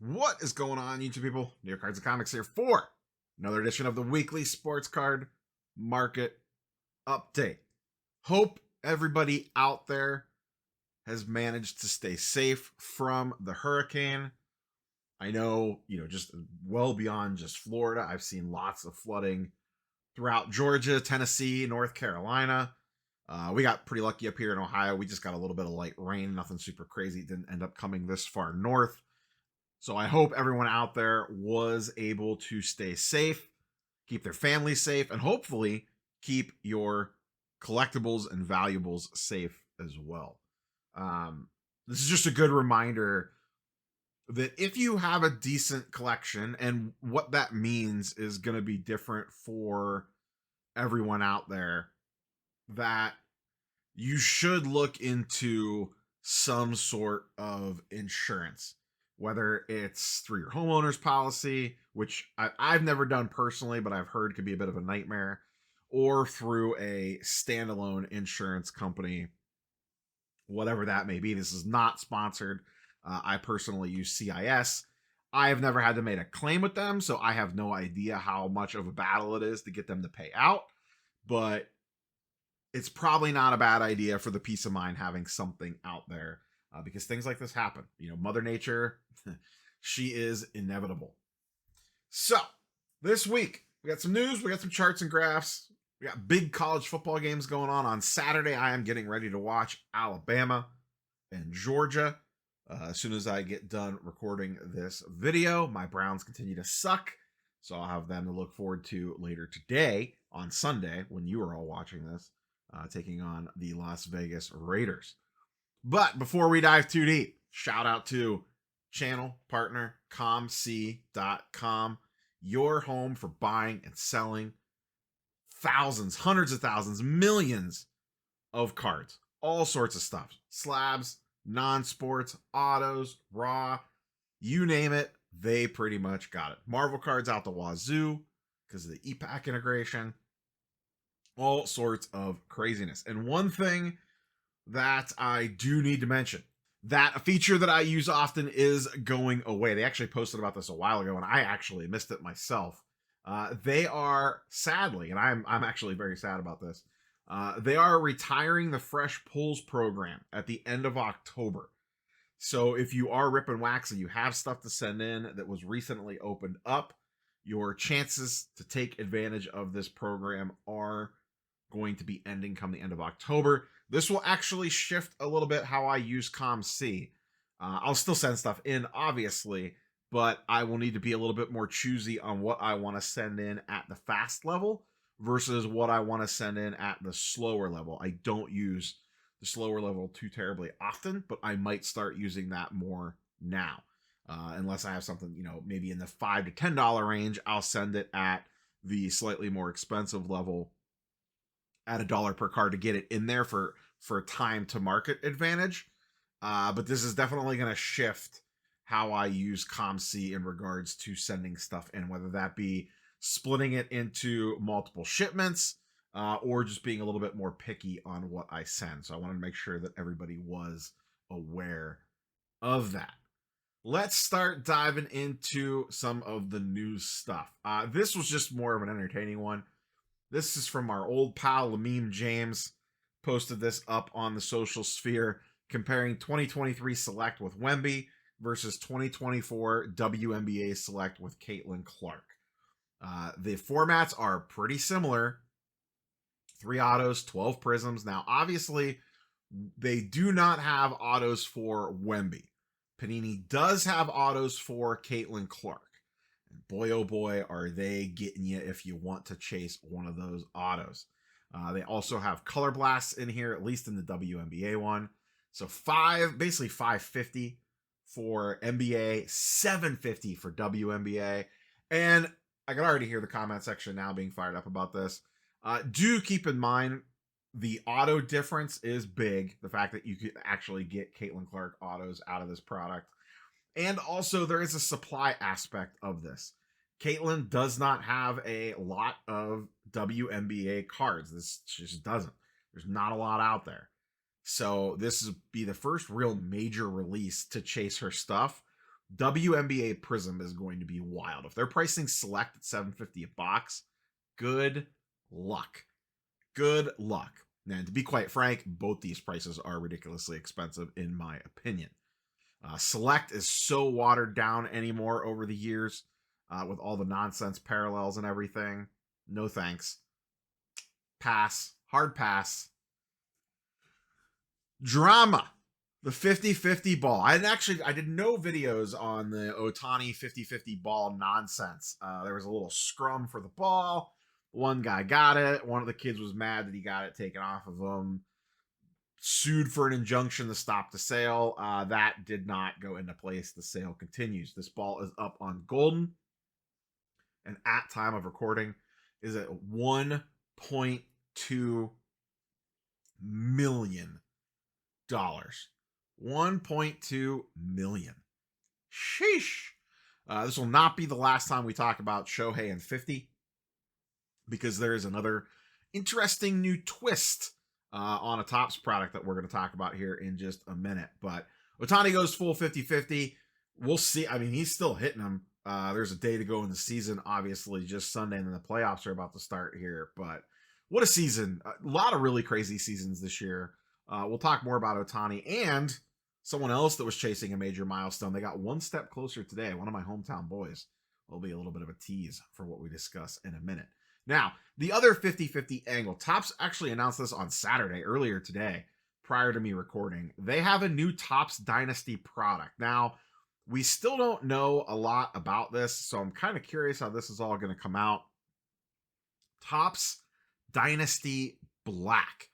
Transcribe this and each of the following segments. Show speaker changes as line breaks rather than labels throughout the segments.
What is going on, YouTube people? New York Cards and Comics here for another edition of the weekly sports card market update. Hope everybody out there has managed to stay safe from the hurricane. I know, just well beyond just Florida, I've seen lots of flooding throughout Georgia, Tennessee, North Carolina. We got pretty lucky up here in Ohio. We just got a little bit of light rain, nothing super crazy. It didn't end up coming this far north. So I hope everyone out there was able to stay safe, keep their families safe, and hopefully keep your collectibles and valuables safe as well. This is just a good reminder that if you have a decent collection, and what that means is going to be different for everyone out there, that you should look into some sort of insurance. Whether it's through your homeowner's policy, which I've never done personally, but I've heard could be a bit of a nightmare, or through a standalone insurance company, whatever that may be. This is not sponsored. I personally use CIS. I have never had to make a claim with them, so I have no idea how much of a battle it is to get them to pay out, but it's probably not a bad idea for the peace of mind having something out there. Because things like this happen. Mother Nature, she is inevitable. So, this week, we got some news, we got some charts and graphs, we got big college football games going on. On Saturday, I am getting ready to watch Alabama and Georgia. As soon as I get done recording this video, my Browns continue to suck, so I'll have them to look forward to later today, on Sunday, when you are all watching this, taking on the Las Vegas Raiders. But before we dive too deep, shout out to channel partner COMC.com, your home for buying and selling thousands, hundreds of thousands, millions of cards, all sorts of stuff, slabs, non-sports, autos, raw, you name it, they pretty much got it. Marvel cards out the wazoo because of the e-pack integration, all sorts of craziness. And one thing that I do need to mention, that a feature that I use often is going away. They actually posted about this a while ago, and I actually missed it myself. They are, sadly, and I'm actually very sad about this, they are retiring the Fresh Pulls program at the end of October. So if you are Rip and Wax and you have stuff to send in that was recently opened up, your chances to take advantage of this program are going to be ending come the end of October. This will actually shift a little bit how I use COMC. I'll still send stuff in, obviously, but I will need to be a little bit more choosy on what I want to send in at the fast level versus what I want to send in at the slower level. I don't use the slower level too terribly often, but I might start using that more now. Unless I have something, maybe in the $5 to $10 range, I'll send it at the slightly more expensive level at $1 per card to get it in there for time to market advantage. But this is definitely going to shift how I use COMC in regards to sending stuff in, whether that be splitting it into multiple shipments or just being a little bit more picky on what I send. So I wanted to make sure that everybody was aware of that. Let's start diving into some of the news stuff. This was just more of an entertaining one. This is from our old pal, Lameme James, posted this up on the social sphere, comparing 2023 Select with Wemby versus 2024 WNBA Select with Caitlin Clark. The formats are pretty similar. 3 autos, 12 prisms. Now, obviously, they do not have autos for Wemby. Panini does have autos for Caitlin Clark. Boy, oh boy, are they getting you if you want to chase one of those autos. They also have color blasts in here, at least in the WNBA one. So basically $550 for NBA, $750 for WNBA. And I can already hear the comment section now being fired up about this. Do keep in mind, the auto difference is big. The fact that you could actually get Caitlin Clark autos out of this product. And also, there is a supply aspect of this. Caitlin does not have a lot of WNBA cards. This just doesn't. There's not a lot out there. So this would be the first real major release to chase her stuff. WNBA Prism is going to be wild. If they're pricing Select at $750 a box, good luck. Good luck. And to be quite frank, both these prices are ridiculously expensive in my opinion. Select is so watered down anymore over the years with all the nonsense parallels and everything. No thanks. Pass. Hard pass. Drama. The 50-50 ball. I did no videos on the Otani 50-50 ball nonsense. There was a little scrum for the ball. One guy got it. One of the kids was mad that he got it taken off of him. Sued for an injunction to stop the sale. That did not go into place. The sale continues. This ball is up on Golden. And at time of recording is at $1.2 million. $1.2 million. Sheesh. This will not be the last time we talk about Shohei and 50, because there is another interesting new twist on a Topps product that we're going to talk about here in just a minute. But Otani goes full 50-50. We'll see. I mean, he's still hitting them. There's a day to go in the season, obviously, just Sunday, and then the playoffs are about to start here. But what a season. A lot of really crazy seasons this year. We'll talk more about Otani and someone else that was chasing a major milestone. They got one step closer today. One of my hometown boys. Will be a little bit of a tease for what we discuss in a minute. Now, the other 50-50 angle. Topps actually announced this on Saturday, earlier today, prior to me recording. They have a new Topps Dynasty product. Now, we still don't know a lot about this, so I'm kind of curious how this is all going to come out. Topps Dynasty Black.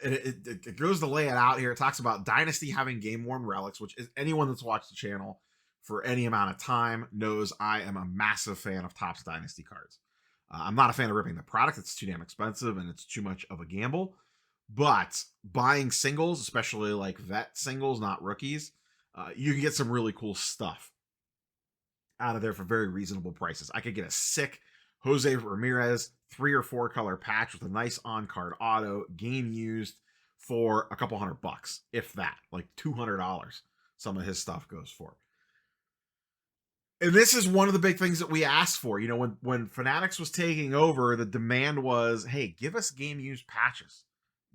It goes to lay it out here. It talks about Dynasty having game-worn relics, which is anyone that's watched the channel for any amount of time knows I am a massive fan of Topps Dynasty cards. I'm not a fan of ripping the product. It's too damn expensive and it's too much of a gamble. But buying singles, especially like vet singles, not rookies, you can get some really cool stuff out of there for very reasonable prices. I could get a sick Jose Ramirez 3 or 4 color patch with a nice on-card auto, game used, for a couple $100, if that, like $200. Some of his stuff goes for. And this is one of the big things that we asked for. You know, when Fanatics was taking over, the demand was, hey, give us game used patches.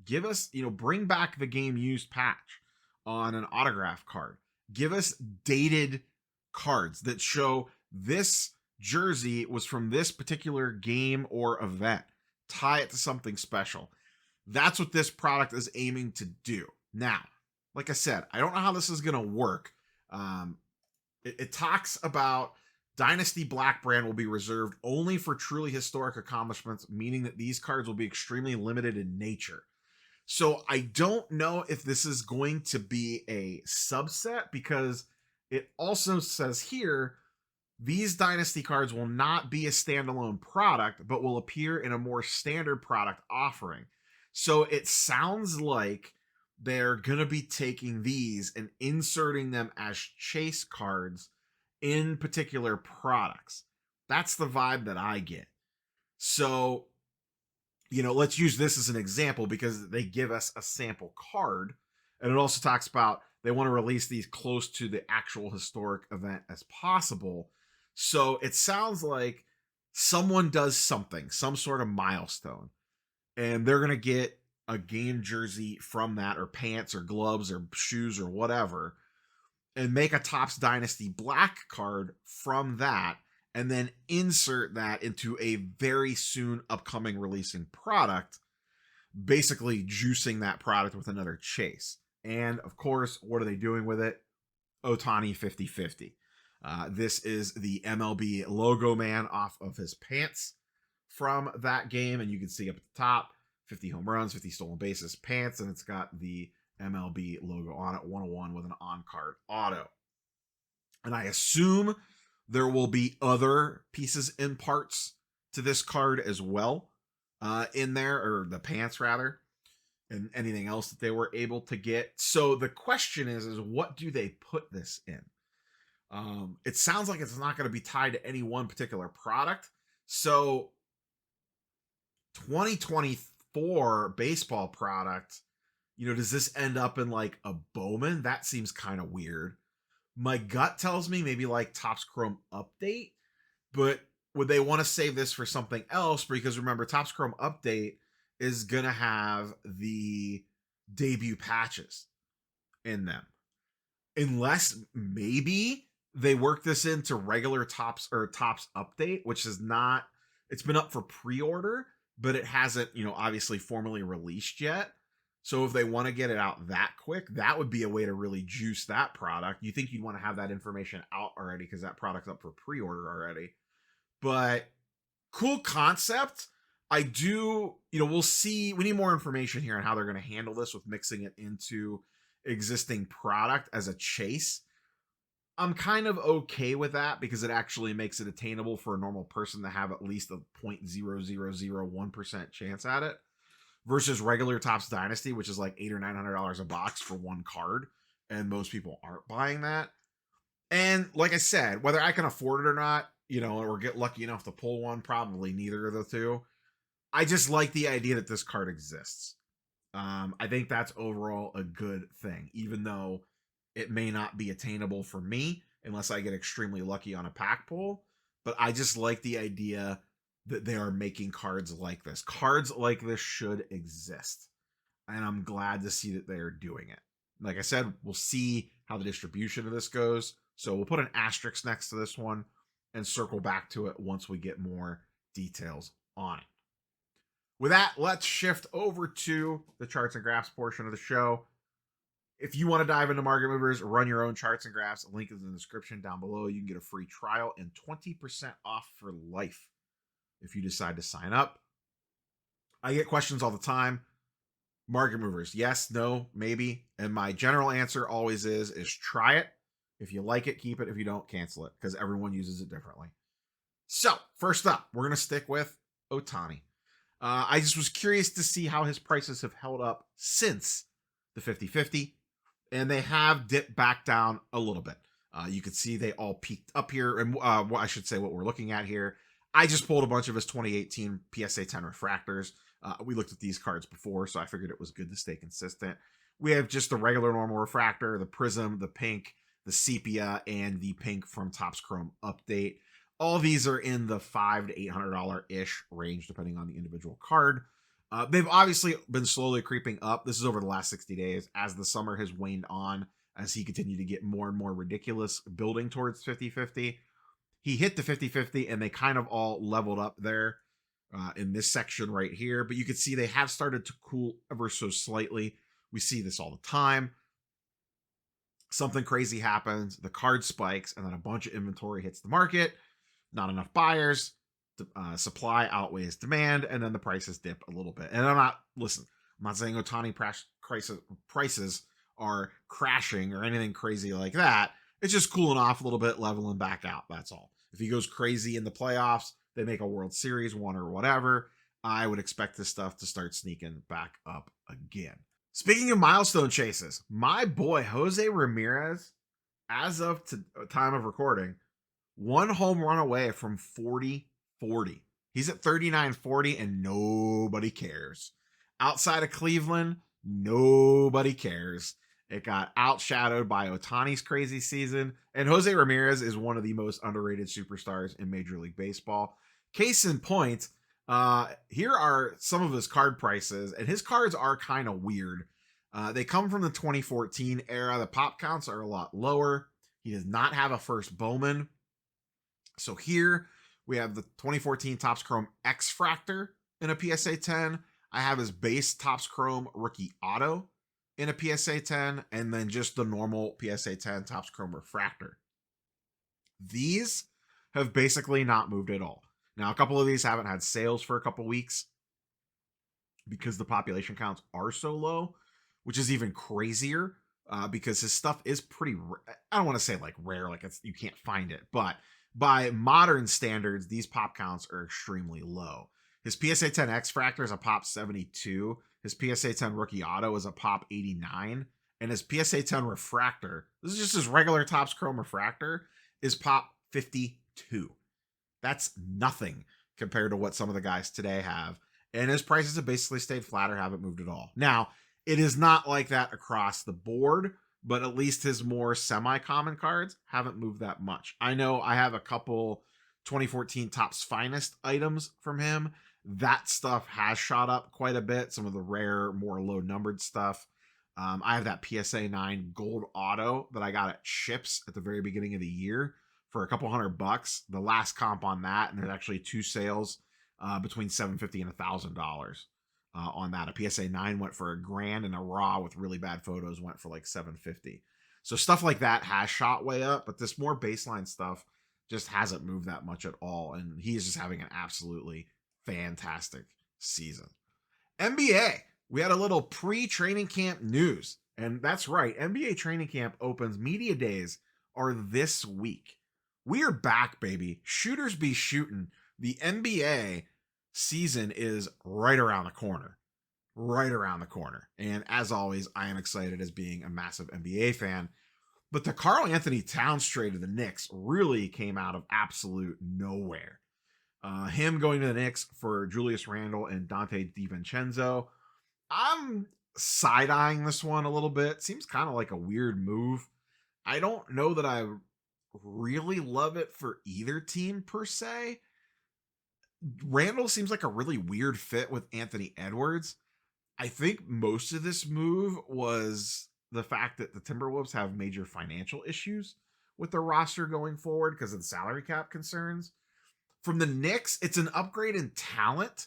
Give us, bring back the game used patch on an autograph card. Give us dated cards that show this jersey was from this particular game or event. Tie it to something special. That's what this product is aiming to do. Now, like I said, I don't know how this is going to work. It talks about Dynasty Black brand will be reserved only for truly historic accomplishments, meaning that these cards will be extremely limited in nature. So I don't know if this is going to be a subset, because it also says here, these Dynasty cards will not be a standalone product, but will appear in a more standard product offering. So it sounds like they're going to be taking these and inserting them as chase cards in particular products. That's the vibe that I get. So, let's use this as an example because they give us a sample card. And it also talks about they want to release these close to the actual historic event as possible. So it sounds like someone does something, some sort of milestone, and they're going to get a game jersey from that, or pants or gloves or shoes or whatever, and make a Topps Dynasty Black card from that, and then insert that into a very soon upcoming releasing product, basically juicing that product with another chase. And of course, what are they doing with it? Otani 50-50. This is the MLB logo man off of his pants from that game, and you can see up at the top, 50 home runs, 50 stolen bases, pants, and it's got the MLB logo on it, 101 with an on-card auto. And I assume there will be other pieces and parts to this card as well in there, or the pants rather, and anything else that they were able to get. So the question is what do they put this in? It sounds like it's not going to be tied to any one particular product. So 2024 baseball product, does this end up in like a Bowman? That seems kind of weird. My gut tells me maybe like Topps Chrome Update, but would they want to save this for something else? Because remember, Topps Chrome Update is going to have the debut patches in them. Unless maybe they work this into regular Topps or Topps Update, which is not, it's been up for pre-order, but it hasn't, obviously formally released yet. So if they want to get it out that quick, that would be a way to really juice that product. You think you'd want to have that information out already because that product's up for pre-order already. But cool concept. I do, we'll see. We need more information here on how they're going to handle this with mixing it into existing product as a chase. I'm kind of okay with that because it actually makes it attainable for a normal person to have at least a 0.0001% chance at it versus regular Topps Dynasty, which is like $800 or $900 a box for one card. And most people aren't buying that. And like I said, whether I can afford it or not, or get lucky enough to pull one, probably neither of the two. I just like the idea that this card exists. I think that's overall a good thing, even though it may not be attainable for me unless I get extremely lucky on a pack pull. But I just like the idea that they are making cards like this. Cards like this should exist. And I'm glad to see that they are doing it. Like I said, we'll see how the distribution of this goes. So we'll put an asterisk next to this one and circle back to it once we get more details on it. With that, let's shift over to the charts and graphs portion of the show. If you want to dive into market movers, run your own charts and graphs, link is in the description down below. You can get a free trial and 20% off for life if you decide to sign up. I get questions all the time. Market movers, yes, no, maybe. And my general answer always is try it. If you like it, keep it. If you don't, cancel it, because everyone uses it differently. So, first up, we're going to stick with Otani. I just was curious to see how his prices have held up since the 50-50, and they have dipped back down a little bit. You can see they all peaked up here, and what I should say what we're looking at here. I just pulled a bunch of his 2018 PSA 10 refractors. We looked at these cards before, so I figured it was good to stay consistent. We have just the regular normal refractor, the prism, the pink, the sepia, and the pink from Topps Chrome Update. All these are in the $500 to $800-ish range, depending on the individual card. They've obviously been slowly creeping up. This is over the last 60 days as the summer has waned on, as he continued to get more and more ridiculous, building towards 50-50. He hit the 50-50, and they kind of all leveled up there in this section right here. But you can see they have started to cool ever so slightly. We see this all the time. Something crazy happens, the card spikes, and then a bunch of inventory hits the market. Not enough buyers, supply outweighs demand, and then the prices dip a little bit. And I'm not saying Otani prices are crashing or anything crazy like that. It's just cooling off a little bit, leveling back out. That's all. If he goes crazy in the playoffs, they make a World Series one or whatever, I would expect this stuff to start sneaking back up again. Speaking of milestone chases, my boy Jose Ramirez, as of time of recording, one home run away from 40-40. He's at 39-40 and nobody cares. Outside of Cleveland, nobody cares. It got outshadowed by Otani's crazy season, and Jose Ramirez is one of the most underrated superstars in Major League Baseball. Case in point, here are some of his card prices, and his cards are kind of weird. They come from the 2014 era. The pop counts are a lot lower. He does not have a first Bowman. So here we have the 2014 Topps Chrome X-Fractor in a PSA 10. I have his base Topps Chrome Rookie Auto in a PSA 10, and then just the normal PSA 10 Topps Chrome Refractor. These have basically not moved at all. Now, a couple of these haven't had sales for a couple weeks because the population counts are so low, which is even crazier because his stuff is pretty, I don't want to say like rare, like you can't find it, but by modern standards, these pop counts are extremely low. His PSA 10 X-Fractor is a pop 72. His PSA 10 Rookie Auto is a pop 89. And his PSA 10 Refractor, this is just his regular Topps Chrome Refractor, is pop 52. That's nothing compared to what some of the guys today have. And his prices have basically stayed flat or haven't moved at all. Now, it is not like that across the board, but at least his more semi-common cards haven't moved that much. I know I have a couple 2014 Topps Finest items from him. That stuff has shot up quite a bit. Some of the rare, more low-numbered stuff. I have that PSA 9 gold auto that I got at Ships at the very beginning of the year for a couple $100. The last comp on that, and there's actually 2 sales between $750 and $1,000 on that. A PSA 9 went for $1,000, and a raw with really bad photos went for like $750. So stuff like that has shot way up, but this more baseline stuff just hasn't moved that much at all, and he is just having an absolutely fantastic season. NBA. We had a little pre-training camp news, and that's right. NBA training camp opens. Media days are this week. We are back, baby. Shooters be shooting. The NBA season is right around the corner. Right around the corner. And as always, I am excited as being a massive NBA fan. But the Karl Anthony Towns trade to the Knicks really came out of absolute nowhere. Him going to the Knicks for Julius Randle and Dante DiVincenzo. I'm side-eyeing this one a little bit. Seems kind of like a weird move. I don't know that I really love it for either team per se. Randall seems like a really weird fit with Anthony Edwards. I think most of this move was the fact that the Timberwolves have major financial issues with their roster going forward because of the salary cap concerns. From the Knicks, it's an upgrade in talent,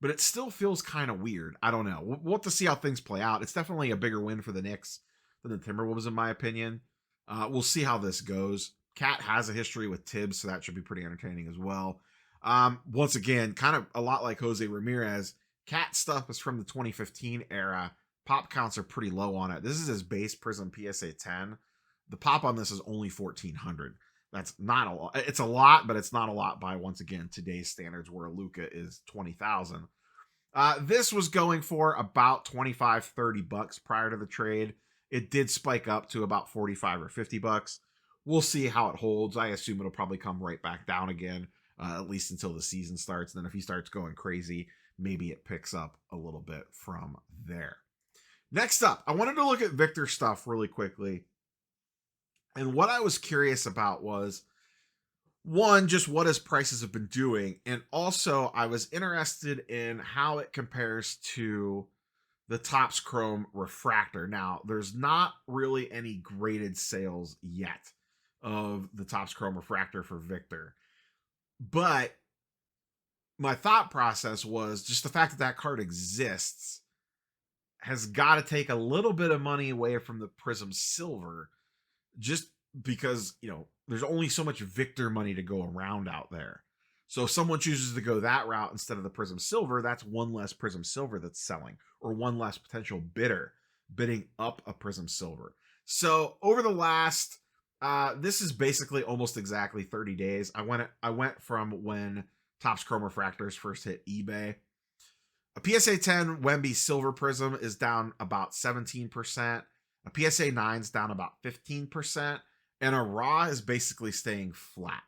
but it still feels kind of weird. I don't know. We'll have to see how things play out. It's definitely a bigger win for the Knicks than the Timberwolves, in my opinion. We'll see how this goes. Cat has a history with Tibbs, so that should be pretty entertaining as well. Once again, kind of a lot like Jose Ramirez, Cat stuff is from the 2015 era. Pop counts are pretty low on it. This is his base Prism PSA 10. The pop on this is only 1,400. That's not a lot. It's a lot, but it's not a lot by, once again, today's standards where a Luka is 20,000. This was going for about $25-$30 prior to the trade. It did spike up to about $45 or $50. We'll see how it holds. I assume it'll probably come right back down again, at least until the season starts. And then if he starts going crazy, maybe it picks up a little bit from there. Next up, I wanted to look at Victor stuff really quickly. And what I was curious about was, one, just what his prices have been doing. And also, I was interested in how it compares to the Topps Chrome Refractor. Now, there's not really any graded sales yet of the Topps Chrome Refractor for Victor. But my thought process was just the fact that that card exists has got to take a little bit of money away from the Prism Silver, just because, there's only so much Victor money to go around out there. So if someone chooses to go that route instead of the Prism Silver, that's one less Prism Silver that's selling, or one less potential bidder bidding up a Prism Silver. So over the last, this is basically almost exactly 30 days. I went from when Topps Chrome Refractors first hit eBay. A PSA 10 Wemby Silver Prism is down about 17%. A PSA 9 is down about 15%. And a raw is basically staying flat.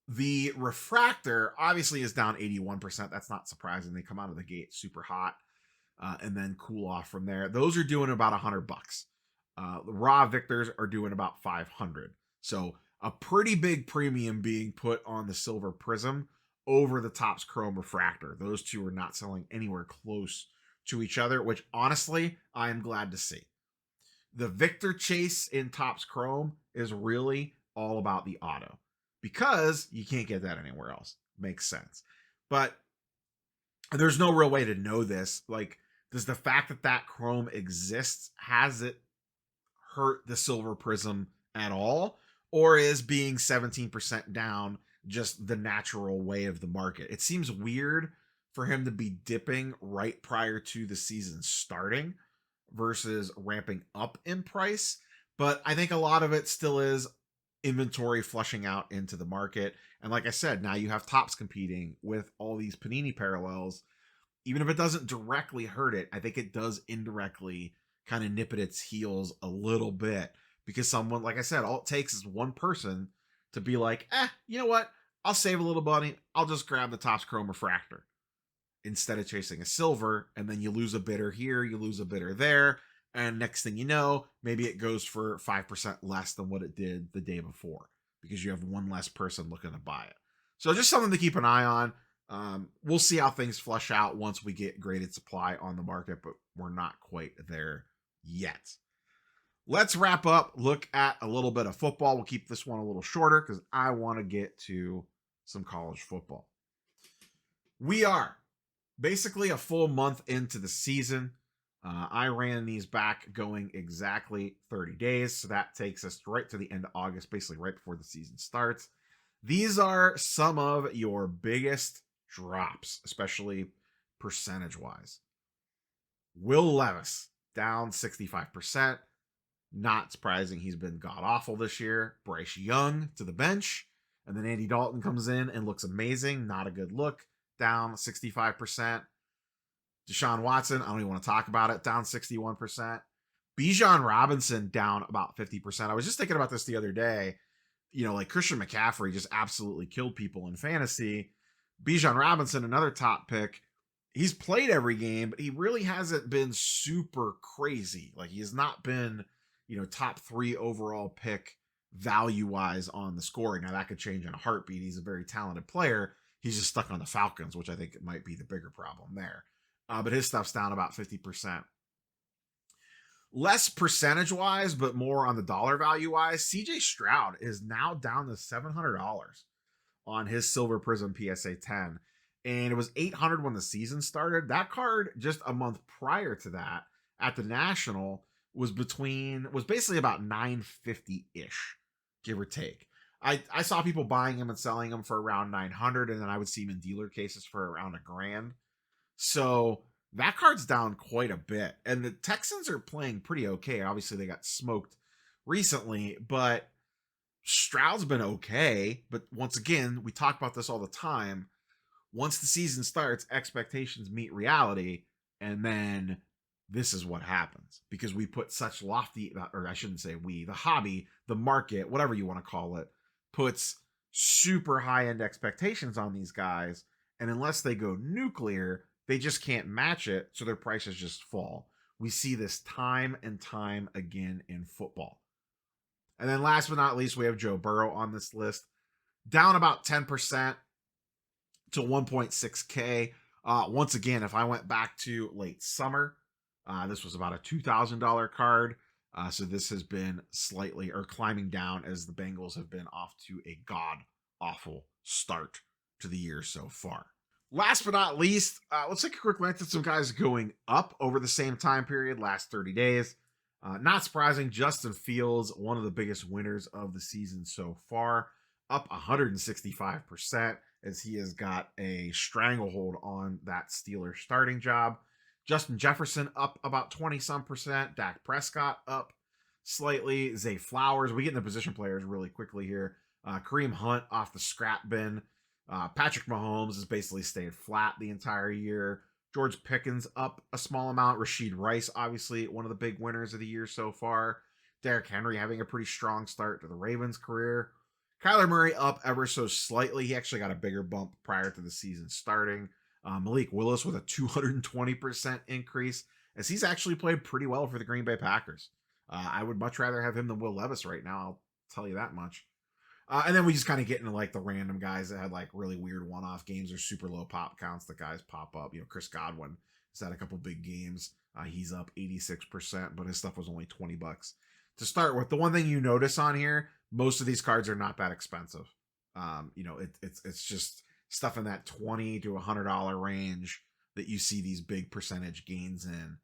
The refractor obviously is down 81%. That's not surprising. They come out of the gate super hot and then cool off from there. Those are doing about $100. The raw Victors are doing about 500. So a pretty big premium being put on the Silver Prism over the Topps Chrome Refractor. Those two are not selling anywhere close to each other, which honestly, I am glad to see. The Victor chase in Topps Chrome is really all about the auto because you can't get that anywhere else. Makes sense. But there's no real way to know this. Like, does the fact that that Chrome exists, has it hurt the Silver Prism at all? Or is being 17% down just the natural way of the market? It seems weird for him to be dipping right prior to the season starting versus ramping up in price. But I think a lot of it still is inventory flushing out into the market. And like I said, now you have Topps competing with all these Panini parallels. Even if it doesn't directly hurt it, I think it does indirectly kind of nip at its heels a little bit, because someone, like I said, all it takes is one person to be like, you know what? I'll save a little money. I'll just grab the Topps Chrome Refractor instead of chasing a silver. And then you lose a bidder here, you lose a bidder there. And next thing you know, maybe it goes for 5% less than what it did the day before because you have one less person looking to buy it. So just something to keep an eye on. We'll see how things flush out once we get graded supply on the market, but we're not quite there yet. Let's wrap up, look at a little bit of football. We'll keep this one a little shorter because I want to get to some college football. We are basically a full month into the season. I ran these back going exactly 30 days. So that takes us right to the end of August, basically right before the season starts. These are some of your biggest drops, especially percentage-wise. Will Levis, down 65%. Not surprising, he's been god-awful this year. Bryce Young to the bench. And then Andy Dalton comes in and looks amazing. Not a good look. Down 65%. Deshaun Watson, I don't even want to talk about it. Down 61%. Bijan Robinson down about 50%. I was just thinking about this the other day. You know, like Christian McCaffrey just absolutely killed people in fantasy. Bijan Robinson, another top pick. He's played every game, but he really hasn't been super crazy. Like, he has not been, you know, top 3 overall pick value-wise on the scoring. Now, that could change in a heartbeat. He's a very talented player. He's just stuck on the Falcons, which I think might be the bigger problem there. But his stuff's down about 50%. Less percentage-wise, but more on the dollar value-wise, CJ Stroud is now down to $700 on his Silver Prism PSA 10. And it was $800 when the season started. That card, just a month prior to that, at the National, was basically about $950-ish, give or take. I saw people buying him and selling him for around $900, and then I would see him in dealer cases for around $1,000. So that card's down quite a bit. And the Texans are playing pretty okay. Obviously, they got smoked recently, but Stroud's been okay. But once again, we talk about this all the time. Once the season starts, expectations meet reality, and then this is what happens. Because we put such lofty, or I shouldn't say we, the hobby, the market, whatever you want to call it, puts super high-end expectations on these guys, and unless they go nuclear, they just can't match it, so their prices just fall. We see this time and time again in football. And then last but not least, we have Joe Burrow on this list. Down about 10% to 1.6K. Once again, if I went back to late summer, this was about a $2,000 card. So this has been slightly or climbing down as the Bengals have been off to a god-awful start to the year so far. Last but not least, let's take a quick glance at some guys going up over the same time period, last 30 days. Not surprising, Justin Fields, one of the biggest winners of the season so far, up 165% as he has got a stranglehold on that Steelers starting job. Justin Jefferson up about 20-some%. Dak Prescott up slightly. Zay Flowers. We get into position players really quickly here. Kareem Hunt off the scrap bin. Patrick Mahomes has basically stayed flat the entire year. George Pickens up a small amount. Rashid Rice, obviously, one of the big winners of the year so far. Derrick Henry having a pretty strong start to the Ravens' career. Kyler Murray up ever so slightly. He actually got a bigger bump prior to the season starting. Malik Willis with a 220% increase, as he's actually played pretty well for the Green Bay Packers. I would much rather have him than Will Levis right now, I'll tell you that much. And then we just kind of get into like the random guys that had like really weird one-off games or super low pop counts that guys pop up. You know, Chris Godwin has had a couple big games. He's up 86%, but his stuff was only $20 to start with. The one thing you notice on here, most of these cards are not that expensive. You know, it's just stuff in that $20 to $100 range that you see these big percentage gains in,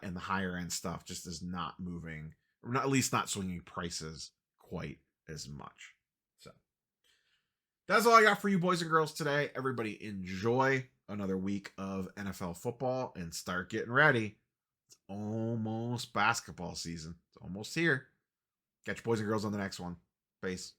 and the higher end stuff just is not moving, or not, at least not swinging prices quite as much. So that's all I got for you boys and girls today. Everybody enjoy another week of NFL football and start getting ready. It's almost basketball season. It's almost here. Catch you boys and girls on the next one. Peace.